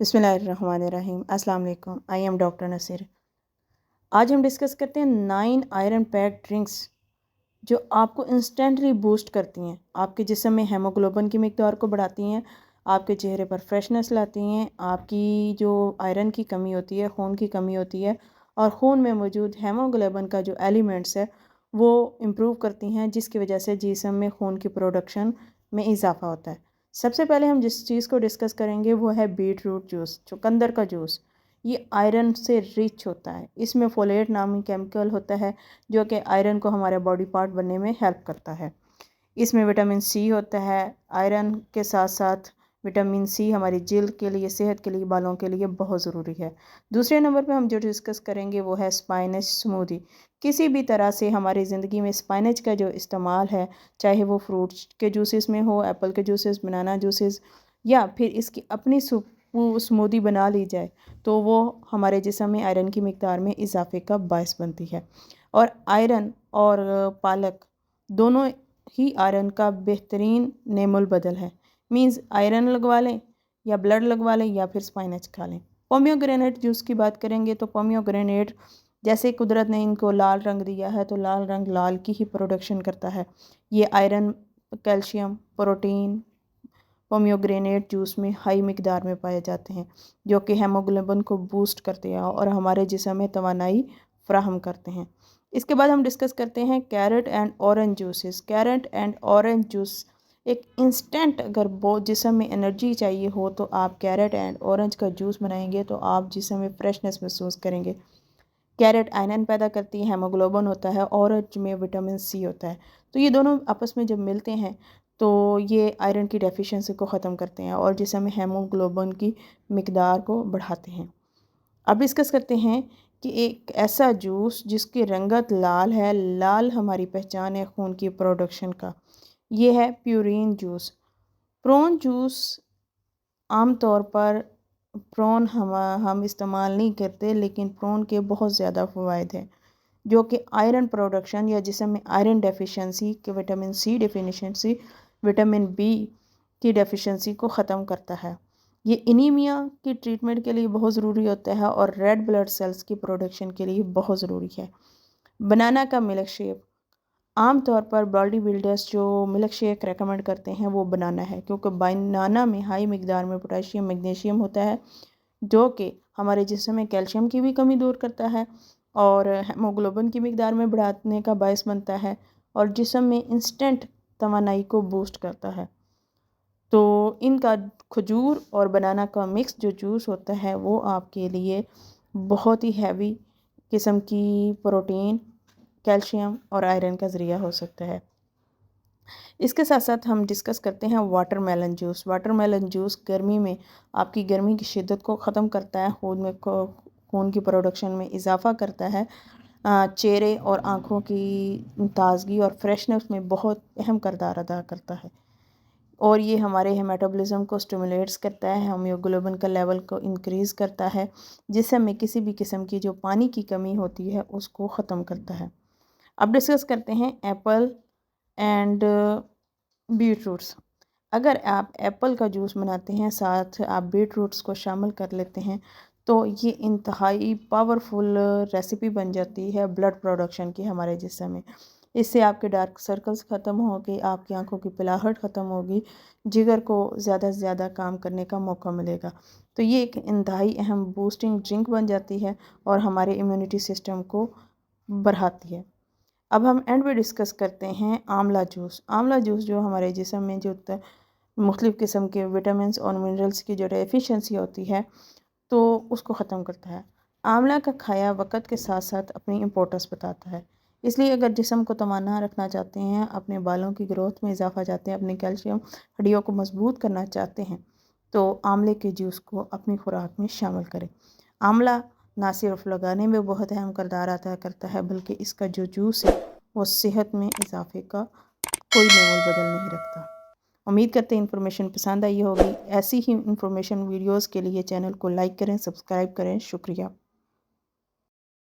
बिस्मिल्लाहिर्रहमानिर्रहीम। अस्सलाम वालेकुम। I am doctor Naseer. आज हम डिस्कस करते हैं 9 आयरन पैक ड्रिंक्स जो आपको इंस्टेंटली बूस्ट करती हैं, आपके जिस्म में हेमोग्लोबिन की मिकदार को बढ़ाती हैं, आपके चेहरे पर फ्रेशनेस लाती हैं, आपकी जो आयरन की कमी होती है, खून की कमी होती है और खून में मौजूद हेमोग्लोबिन का जो एलिमेंट्स है वो इम्प्रूव करती हैं, जिसकी वजह से जिस्म में खून की प्रोडक्शन में इजाफा होता है। सबसे पहले हम जिस चीज़ को डिस्कस करेंगे वो है बीट रूट जूस, चुकंदर का जूस। ये आयरन से रिच होता है। इसमें फोलेट नामी केमिकल होता है जो कि आयरन को हमारे बॉडी पार्ट बनने में हेल्प करता है। इसमें विटामिन सी होता है। आयरन के साथ साथ विटामिन सी हमारी जिल्द के लिए, सेहत के लिए, बालों के लिए बहुत ज़रूरी है। दूसरे नंबर पे हम जो डिस्कस करेंगे वो है स्पाइनच स्मूदी। किसी भी तरह से हमारी ज़िंदगी में स्पाइनच का जो इस्तेमाल है, चाहे वो फ्रूट्स के जूसेस में हो, एप्पल के जूसेस, बनाना जूसेस, या फिर इसकी अपनी स्मूदी बना ली जाए, तो वो हमारे जिस्म में आयरन की मिकदार में इजाफे का बायस बनती है। और आयरन और पालक दोनों ही आयरन का बेहतरीन नेमुल बदल है। मींस आयरन लगवा लें या ब्लड लगवा लें या फिर स्पाइनच खा लें। पोमियोग्रेनेट जूस की बात करेंगे तो पोमियोग्रेनेट जैसे कुदरत ने इनको लाल रंग दिया है तो लाल रंग लाल की ही प्रोडक्शन करता है। ये आयरन, कैल्शियम, प्रोटीन पोमियोग्रेनेट जूस में हाई मिकदार में पाए जाते हैं, जो कि हेमोग्लोबिन को बूस्ट करते हैं और हमारे जिस्म में तवानाई फ्राहम करते हैं। इसके बाद हम डिस्कस करते हैं carrot and orange juices. Carrot and orange juice एक इंस्टेंट, अगर बहुत जिस्म में एनर्जी चाहिए हो तो आप कैरेट एंड ऑरेंज का जूस बनाएंगे तो आप जिस्म में फ्रेशनेस महसूस करेंगे। कैरेट आयरन पैदा करती है, हेमोग्लोबिन होता है, ऑरेंज में विटामिन सी होता है। तो ये दोनों आपस में जब मिलते हैं तो ये आयरन की डेफिशिएंसी को ख़त्म करते हैं और जिसमें में हेमोग्लोबिन की मिकदार को बढ़ाते हैं। अब डिस्कस करते हैं कि एक ऐसा जूस जिसकी रंगत लाल है, लाल हमारी पहचान है खून की प्रोडक्शन का, ये है प्यूरिन जूस। प्रोन जूस आम तौर पर प्रॉन हम इस्तेमाल नहीं करते, लेकिन प्रॉन के बहुत ज़्यादा फ़वाइद हैं जो कि आयरन प्रोडक्शन या जिसम में आयरन डेफिशिएंसी के, vitamin C deficiency, vitamin B की डेफिशिएंसी को ख़त्म करता है। ये एनीमिया की ट्रीटमेंट के लिए बहुत ज़रूरी होता है और रेड ब्लड सेल्स की प्रोडक्शन के लिए बहुत ज़रूरी है। बनाना का मिल्क शेक, आम तौर पर बॉडी बिल्डर्स जो मिल्क शेक रेकमेंड करते हैं वो बनाना है, क्योंकि बनाना में हाई मिकदार में पोटेशियम, मैग्नीशियम होता है जो कि हमारे जिस्म में कैल्शियम की भी कमी दूर करता है और हेमोग्लोबिन की मिकदार में बढ़ाने का बायस बनता है और जिस्म में इंस्टेंट तवानाई को बूस्ट करता है। तो इनका खजूर और बनाना का मिक्स जो जूस होता है वो आपके लिए बहुत ही हैवी किस्म की प्रोटीन, कैल्शियम और आयरन का ज़रिया हो सकता है। इसके साथ साथ हम डिस्कस करते हैं वाटरमेलन जूस। वाटरमेलन जूस गर्मी में आपकी गर्मी की शिद्दत को ख़त्म करता है, खून की प्रोडक्शन में इजाफ़ा करता है, चेहरे और आँखों की ताजगी और फ्रेशनेस में बहुत अहम किरदार अदा करता है और ये हमारे मेटाबॉलिज्म को स्टिमुलेट्स करता है, हीमोग्लोबिन का लेवल को इंक्रीज़ करता है, जिससे हमें किसी भी किस्म की जो पानी की कमी होती है उसको ख़त्म करता है। अब डिस्कस करते हैं एप्पल एंड बीट रूट्स। अगर आप एप्पल का जूस बनाते हैं, साथ आप बीट रूट्स को शामिल कर लेते हैं, तो ये इंतहाई पावरफुल रेसिपी बन जाती है ब्लड प्रोडक्शन की हमारे जिस्म में। इससे आपके डार्क सर्कल्स ख़त्म होंगे, आपकी आंखों की पिलाहट ख़त्म होगी, जिगर को ज़्यादा से ज़्यादा काम करने का मौका मिलेगा। तो ये एक इंतहाई अहम बूस्टिंग ड्रिंक बन जाती है और हमारे इम्यूनिटी सिस्टम को बढ़ाती है। अब हम एंड में डिस्कस करते हैं आंवला जूस। आंवला जूस जो हमारे जिस्म में जो मुख्तलिफ़ किस्म के विटामिन्स और मिनरल्स की जो डेफिशिएंसी होती है तो उसको ख़त्म करता है। आंवला का खाया वक़्त के साथ साथ अपनी इम्पोर्टेंस बताता है, इसलिए अगर जिस्म को तवाना रखना चाहते हैं, अपने बालों की ग्रोथ में इजाफा चाहते हैं, अपनी कैल्शियम हड्डियों को मजबूत करना चाहते हैं, तो आंवले के जूस को अपनी खुराक में शामिल करें। आंवला ना सिर्फ लगाने में बहुत अहम किरदार अदा करता है, बल्कि इसका जो जूस है वो सेहत में इजाफे का कोई मोल बदल नहीं रखता। उम्मीद करते हैं इन्फॉर्मेशन पसंद आई होगी। ऐसी ही इन्फॉर्मेशन वीडियोस के लिए चैनल को लाइक करें, सब्सक्राइब करें। शुक्रिया।